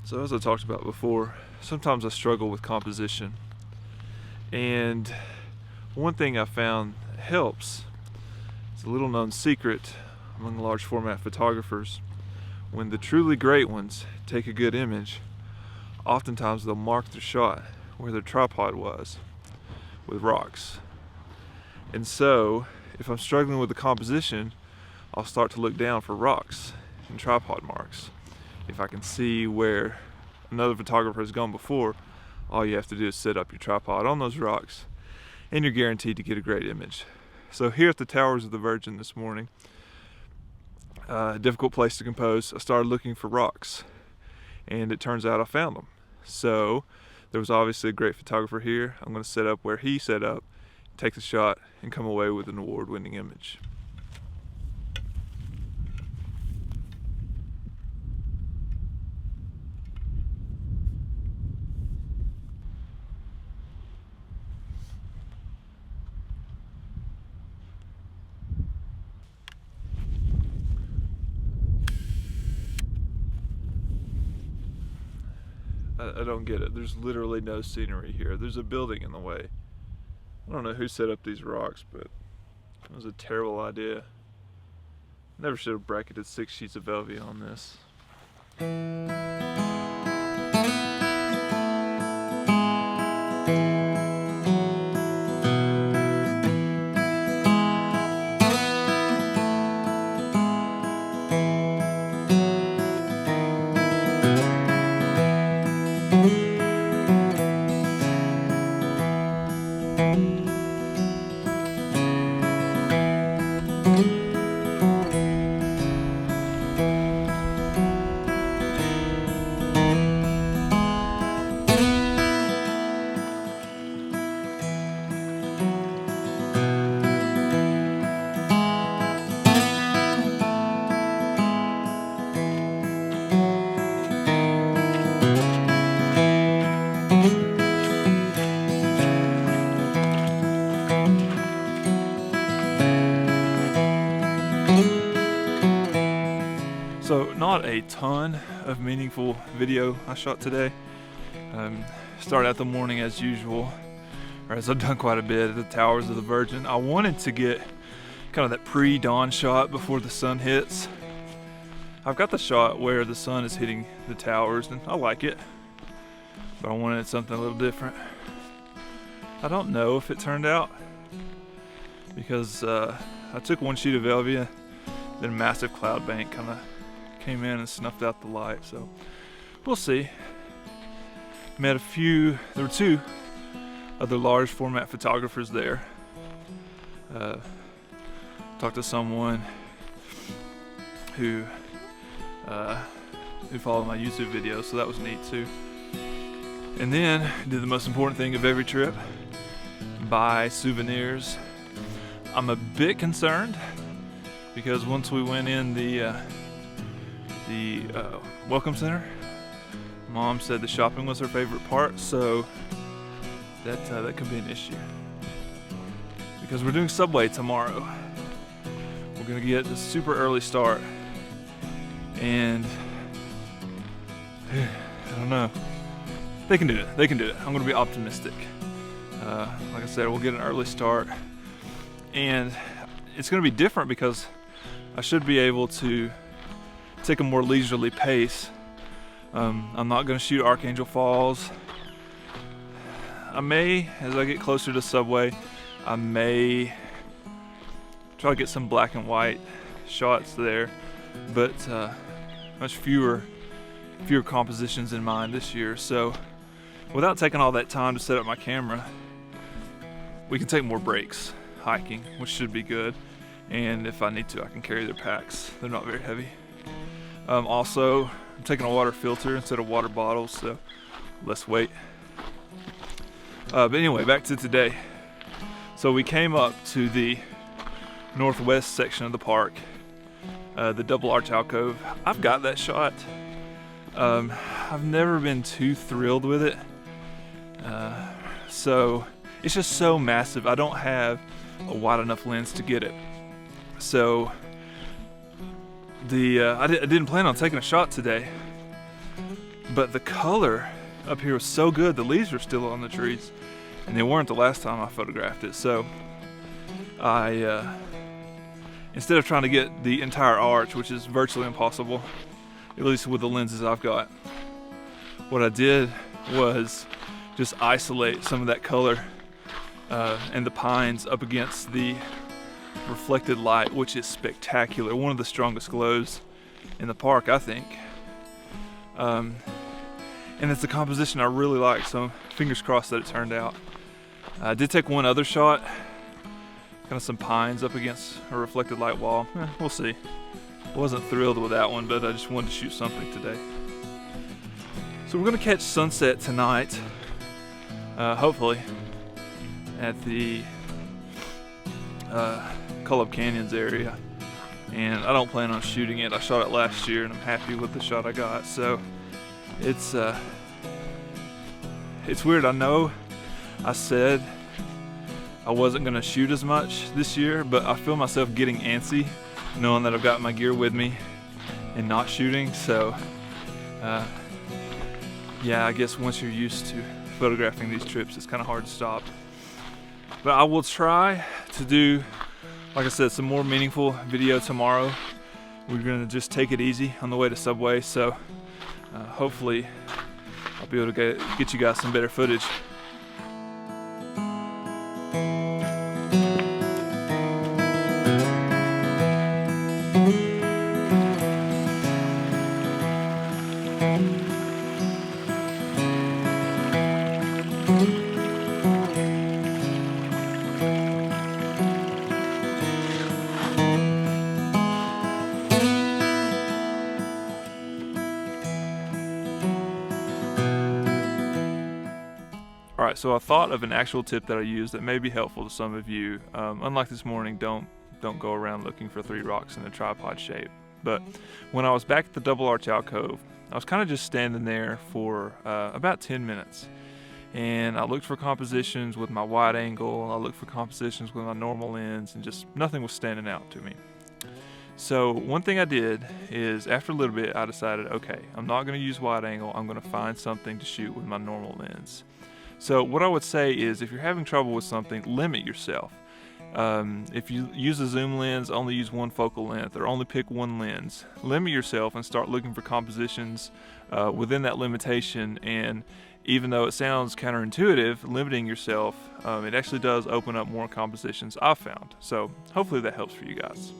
So as I talked about before, sometimes I struggle with composition. And one thing I found helps, it's a little known secret among large format photographers. When the truly great ones take a good image, oftentimes they'll mark their shot where their tripod was with rocks. And so if I'm struggling with the composition, I'll start to look down for rocks and tripod marks. If I can see where another photographer has gone before, all you have to do is set up your tripod on those rocks and you're guaranteed to get a great image. So here at the Towers of the Virgin this morning, a difficult place to compose, I started looking for rocks and it turns out I found them. So there was obviously a great photographer here. I'm going to set up where he set up, take the shot, and come away with an award-winning image. I don't get it. There's literally no scenery here. There's a building in the way. I don't know who set up these rocks, but it was a terrible idea. Never should have bracketed 6 sheets of Velvia on this. So not a ton of meaningful video I shot today. Started out the morning as usual, or as I've done quite a bit, at the Towers of the Virgin. I wanted to get kind of that pre-dawn shot before the sun hits. I've got the shot where the sun is hitting the towers and I like it, but I wanted something a little different. I don't know if it turned out because I took one sheet of Velvia, then a massive cloud bank kind of came in and snuffed out the light, so we'll see. There were 2 other large format photographers there. Talked to someone who followed my YouTube videos, so that was neat too. And then did the most important thing of every trip, buy souvenirs. I'm a bit concerned because once we went in the welcome center, Mom said the shopping was her favorite part, so that could be an issue. Because we're doing Subway tomorrow. We're gonna get a super early start, and I don't know. They can do it. They can do it. I'm gonna be optimistic. Like I said, we'll get an early start, and it's gonna be different because I should be able to take a more leisurely pace. I'm not going to shoot Archangel Falls. I may, as I get closer to Subway, I may try to get some black and white shots there, but much fewer compositions in mind this year. So without taking all that time to set up my camera, we can take more breaks hiking, which should be good. And if I need to, I can carry their packs. They're not very heavy. Also, I'm taking a water filter instead of water bottles, so less weight. But anyway, back to today. So we came up to the northwest section of the park, the double arch alcove. I've got that shot. I've never been too thrilled with it. So it's just so massive. I don't have a wide enough lens to get it. So I didn't plan on taking a shot today, but the color up here was so good. The leaves were still on the trees, and they weren't the last time I photographed it. So I instead of trying to get the entire arch, which is virtually impossible, at least with the lenses I've got, what I did was just isolate some of that color and the pines up against the reflected light, which is spectacular. One of the strongest glows in the park, I think. And it's a composition I really like, so fingers crossed that it turned out. I did take one other shot, kind of some pines up against a reflected light wall. We'll see. I wasn't thrilled with that one, but I just wanted to shoot something today. So we're gonna catch sunset tonight, hopefully, at the Cullub Canyons area. And I don't plan on shooting it. I shot it last year and I'm happy with the shot I got. So it's weird. I know I said I wasn't gonna shoot as much this year, but I feel myself getting antsy knowing that I've got my gear with me and not shooting. So yeah, I guess once you're used to photographing these trips, it's kind of hard to stop. But I will try to do, like I said, some more meaningful video tomorrow. We're gonna just take it easy on the way to Subway, so hopefully I'll be able to get you guys some better footage. Alright, so I thought of an actual tip that I use that may be helpful to some of you. Unlike this morning, don't go around looking for 3 rocks in a tripod shape. But when I was back at the double arch alcove, I was kind of just standing there for about 10 minutes. And I looked for compositions with my wide angle, I looked for compositions with my normal lens, and just nothing was standing out to me. So one thing I did is, after a little bit, I decided, okay, I'm not going to use wide angle, I'm going to find something to shoot with my normal lens. So what I would say is, if you're having trouble with something, limit yourself. If you use a zoom lens, only use one focal length, or only pick one lens. Limit yourself and start looking for compositions within that limitation. And even though it sounds counterintuitive, limiting yourself, it actually does open up more compositions I've found. So hopefully that helps for you guys.